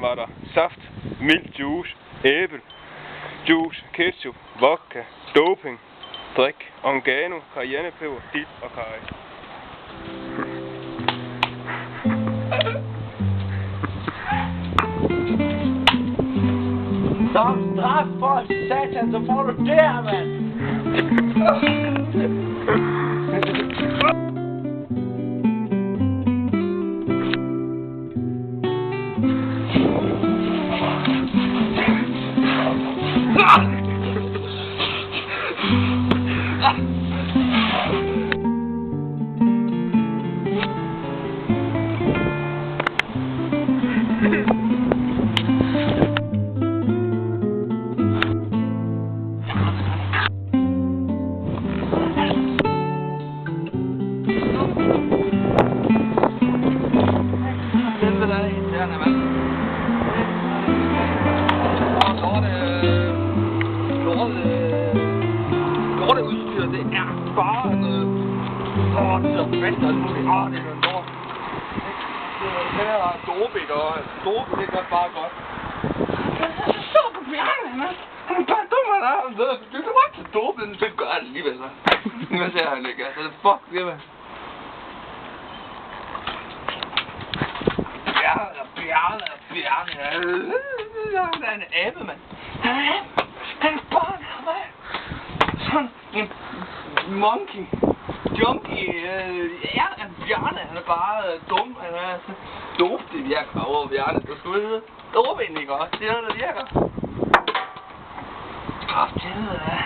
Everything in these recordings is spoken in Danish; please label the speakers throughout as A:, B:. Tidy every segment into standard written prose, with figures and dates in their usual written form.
A: var der saft, mild juice, æble, juice, ketchup, vodka, doping, drik, oregano, cayennepeber, dip og kaj.
B: Som straf for satan, så får du der, mand! Bare noget. Det er fedt, og det er noget lort. Den her doping og doping, det gør bare godt. Det står på bjergene, mand. Han er bare dum, han er. Du kan bare tage doping, det gør det alligevel, så. Nu ser han ikke, altså. Fuck det, mand. Bjarne. Han er en abe, mand. Han er bare en abe. Sådan en monkey. Junkie. Ja, Bjarne, han er bare dum. Han er dope, det virker over Bjarne. Du skulle vide. Doping, ikke også? Det er noget, der virker. Kraftedeme af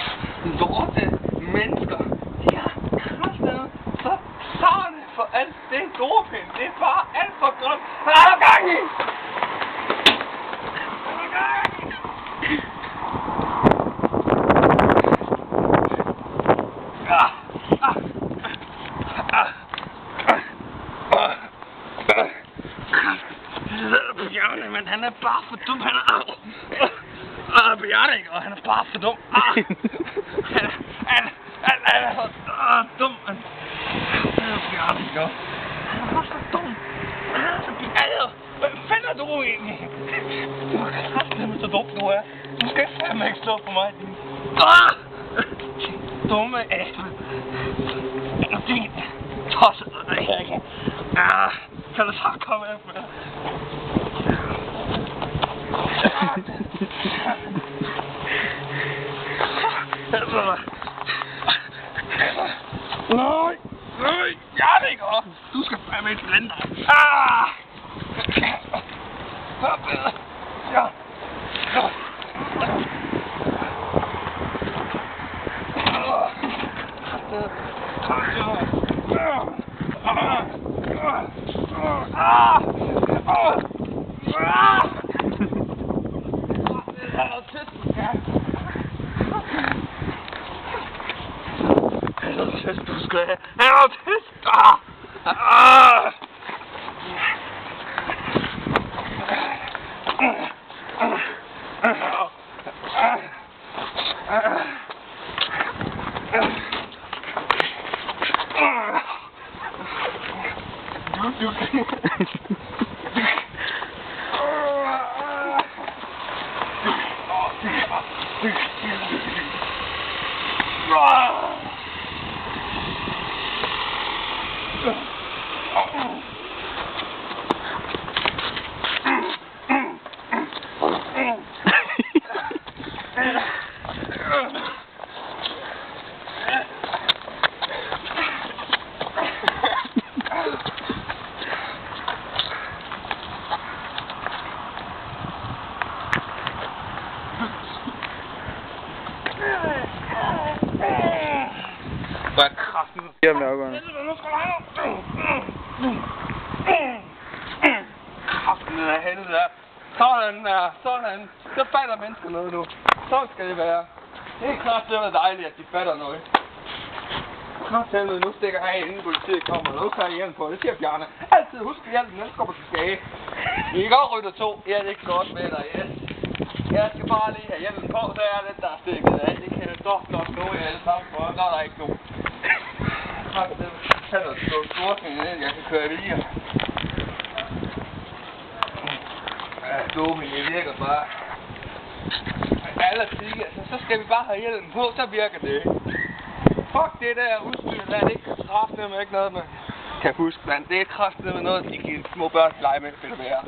B: lorte mennesker. De har kraftedeme så sarne for alt det doping. Det er bare alt for godt. Hvad er der gang i? Bjarne, men han er bare for dum, han er Bjarne, ikke? Og han er bare for dum. Han er for dum. Han er Bjarne, ikke? Han er bare så dum. Bjarne, hvad fanden er du egentlig? Du er kraftigt så dum, du er. Du skal fandme ikke slå på mig, din dumme abe. Din tosset, ikke? Kan du så komme efter mig? Nej, jeg er det ikke også. Du skal fandme ikke blande dig. Hør bedre. Ja. Du skal have autist. Hvad kraften?
A: Jamen, jeg er
B: kraften af helvede. Sådan. Så fatter mennesker noget nu. Sådan skal det være. Det er klart, det er dejligt, at de fatter noget. Krafthelvede, nu stikker jeg inden politiet kommer. Nu tager jeg hjem på. Det siger Bjarne. Altid husk hjælpen, ellers kommer til skade. I kan godt rytte 2. Jeg er ikke godt med dig, yes. Jeg skal bare lige have hjælpen på, så er det, der er stikket af. Det kan godt nå i alle sammen, for der er der ikke nogen. Kan der stå storken ind, jeg kan køre det i. Ja, du bare alle sige, altså, så skal vi bare have hjelm på, så virker det. Fuck det der udstyr der, det er kraftedeme ikke noget, man kan huske, man. Det er kraftedeme noget, de små børn leger med, det være.